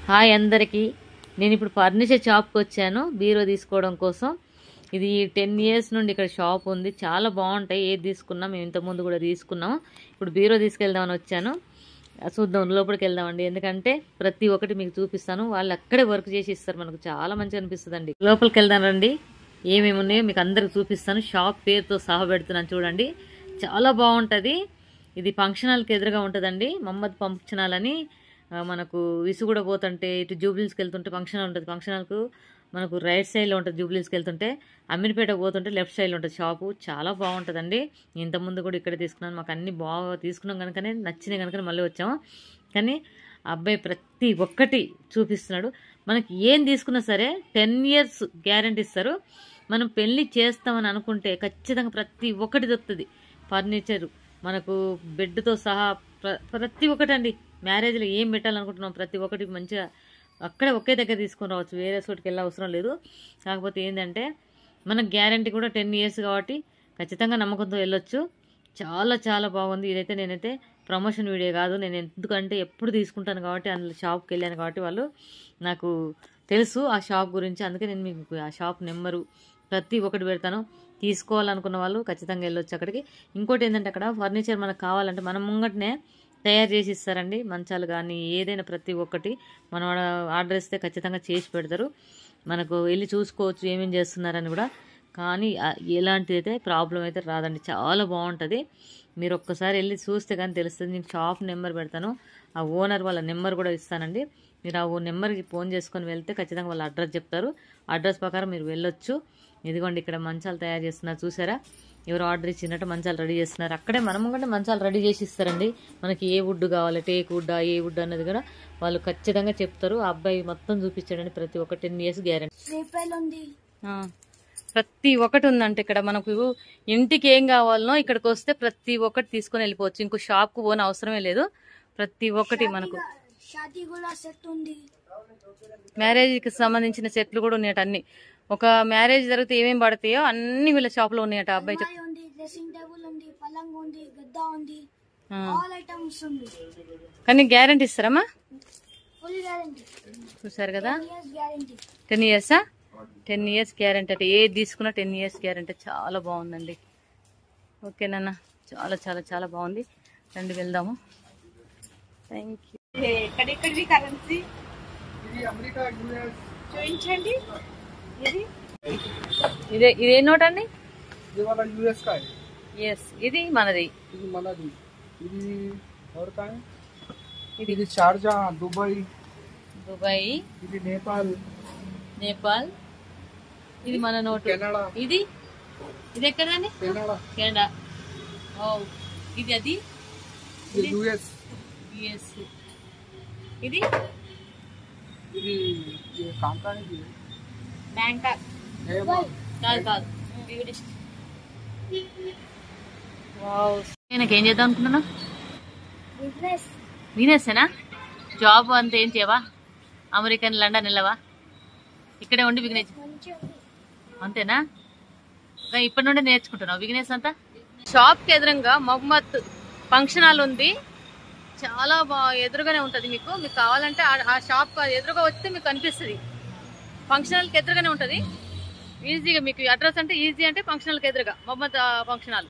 Hi అందరికీ. నేను ఇప్పుడు ఫర్నిచర్ షాప్కి వచ్చాను బీరో తీసుకోవడం కోసం. ఇది 10 ఇయర్స్ నుండి ఇక్కడ షాప్ ఉంది. చాలా బాగుంటాయి. ఏది తీసుకున్నా మేము ఇంతకుముందు కూడా తీసుకున్నాం. ఇప్పుడు బీరో తీసుకెళ్దామని వచ్చాను. చూద్దాం, లోపలికి వెళ్దామండి. ఎందుకంటే ప్రతి ఒక్కటి మీకు చూపిస్తాను. వాళ్ళు అక్కడే వర్క్ చేసి ఇస్తారు. మనకు చాలా మంచిగా అనిపిస్తుందండి. లోపలికి వెళ్దాం రండి. ఏమేమి ఉన్నాయో మీకు అందరికి చూపిస్తాను. షాప్ పేరుతో సహా పెడుతున్నాను చూడండి. చాలా బాగుంటుంది. ఇది ఫంక్షన్ హాల్కి ఎదురుగా ఉంటుందండి. మహమ్మద్ ఫంక్షన్ హాల్ అని. మనకు విసుగుడ పోతుంటే ఇటు జూబ్లీస్కి వెళ్తుంటే ఫంక్షన్ హాల్ ఉంటుంది. ఫంక్షన్ హాల్కు మనకు రైట్ సైడ్లో ఉంటుంది. జూబ్లీస్కి వెళ్తుంటే అమీర్పేట పోతుంటే లెఫ్ట్ సైడ్లో ఉంటుంది షాపు. చాలా బాగుంటుందండి. ఇంతకుముందు కూడా ఇక్కడే తీసుకున్నాను. మాకు అన్ని బాగా తీసుకున్నాం కనుకనే నచ్చినాయి కనుక మళ్ళీ వచ్చాము. కానీ అబ్బాయి ప్రతి ఒక్కటి చూపిస్తున్నాడు. మనకి ఏం తీసుకున్నా సరే 10 ఇయర్స్ గ్యారెంటీ ఇస్తారు. మనం పెళ్లి చేస్తామని అనుకుంటే ఖచ్చితంగా ప్రతి ఒక్కటి దొరుకుతుంది. ఫర్నిచర్ మనకు బెడ్తో సహా ప్రతి ఒక్కటి అండి. మ్యారేజ్లో ఏం పెట్టాలనుకుంటున్నాం ప్రతి ఒక్కటి మంచిగా అక్కడే ఒకే దగ్గర తీసుకొని రావచ్చు. వేరే చోటుకి వెళ్ళే అవసరం లేదు. కాకపోతే ఏంటంటే మనకు గ్యారంటీ కూడా 10 ఇయర్స్ కాబట్టి ఖచ్చితంగా నమ్మకంతో వెళ్ళొచ్చు. చాలా చాలా బాగుంది. ఇదైతే నేనైతే ప్రమోషన్ వీడియో కాదు. నేను ఎందుకంటే ఎప్పుడు తీసుకుంటాను కాబట్టి అందులో షాప్కి వెళ్ళాను కాబట్టి వాళ్ళు నాకు తెలుసు ఆ షాప్ గురించి. అందుకే నేను మీకు ఆ షాప్ నెంబరు ప్రతి ఒక్కటి పెడతాను. తీసుకోవాలనుకున్న వాళ్ళు ఖచ్చితంగా వెళ్ళొచ్చు అక్కడికి. ఇంకోటి ఏంటంటే అక్కడ ఫర్నిచర్ మనకు కావాలంటే మనం ముంగటనే తయారు చేసి ఇస్తారండి. మంచాలు కానీ ఏదైనా ప్రతి ఒక్కటి మనం ఆర్డర్ ఇస్తే ఖచ్చితంగా చేసి పెడతారు. మనకు వెళ్ళి చూసుకోవచ్చు ఏమేమి చేస్తున్నారని కూడా. కానీ ఎలాంటిది అయితే ప్రాబ్లం అయితే రాదండి. చాలా బాగుంటుంది. మీరు ఒక్కసారి వెళ్ళి చూస్తే కానీ తెలుస్తుంది. నేను షాప్ నెంబర్ పెడతాను. ఆ ఓనర్ వాళ్ళ నెంబర్ కూడా ఇస్తానండి. మీరు ఆ నెంబర్కి ఫోన్ చేసుకొని వెళ్తే ఖచ్చితంగా వాళ్ళ అడ్రస్ చెప్తారు. అడ్రస్ ప్రకారం మీరు వెళ్ళొచ్చు. ఇదిగోండి ఇక్కడ మంచాలు తయారు చేస్తున్నారు చూసారా. ఎవరు ఆర్డర్ ఇచ్చినట్టు మంచాలు రెడీ చేస్తున్నారు. అక్కడే మనం కంటే మంచాలు రెడీ చేసి ఇస్తారండి. మనకి ఏ వుడ్ కావాలి, టేక్ వుడ్డా ఏ వుడ్ అన్నది కూడా వాళ్ళు ఖచ్చితంగా చెప్తారు. ఆ అబ్బాయి మొత్తం చూపించాడండి. ప్రతి ఒక్క 10 ఇయర్స్ గ్యారెంటీ. ప్రతి ఒక్కటి ఉందంటే ఇక్కడ మనకు ఇంటికి ఏం కావాలనో ఇక్కడికి వస్తే ప్రతి ఒక్కటి తీసుకొని వెళ్ళిపోవచ్చు. ఇంకో షాప్కు పోని అవసరమే లేదు. ప్రతి ఒక్కటి మనకు మ్యారేజ్కి సంబంధించిన సెట్లు కూడా ఉన్నాయట. అన్ని ఒక మ్యారేజ్ జరిగితే ఏమేమి పడతాయో అన్ని వీళ్ళ షాప్ లో ఉన్నాయట. అబ్బాయి కానీ గ్యారంటీ ఇస్తారమ్మా. చూసారు కదా 10 ఇయర్సా. 10 ఇయర్స్ గ్యారంటీ అంటే ఏది తీసుకున్నా 10 ఇయర్స్ గ్యారంటీ. చాలా బాగుందండి. ఓకేనన్నా. చాలా చాలా చాలా బాగుంది. రండి వెళ్దాము. Thank you. ఎక్కడెక్కడిది కరెన్సీ చూపించండి. ఇదే నోట్ అండి. ఇది మనది. ఇది షార్జా, దుబాయ్. ఇది నేపాల్. ఇది మన నోట్. ఇది ఎక్కడండి? కెనడా. ఇది అది యుఎస్. ఇది బ్యాంకాక్. కాదు. ఏం చేద్దాం అనుకుంటున్నా? బిజినెస్నా? జాబ్ అంతా ఏం చేయవా? అమెరికన్, లండన్ వెళ్ళవా? ఇక్కడే ఉండి బిజినెస్ అంతేనా? ఇప్పటి నుండి నేర్చుకుంటున్నావు బిజినెస్ అంతా? షాప్కి ఎదురుగా మహమ్మద్ ఫంక్షన్ హాల్ ఉంది. చాలా ఎదురుగానే ఉంటుంది. మీకు కావాలంటే ఆ షాప్ ఎదురుగా వస్తే మీకు కనిపిస్తుంది. ఫంక్షన్ హాల్కి ఎదురుగానే ఉంటుంది. ఈజీగా మీకు అడ్రస్ అంటే ఈజీ అంటే ఫంక్షన్ హాల్కి ఎదురుగా మహమ్మద్ ఫంక్షన్ హాల్.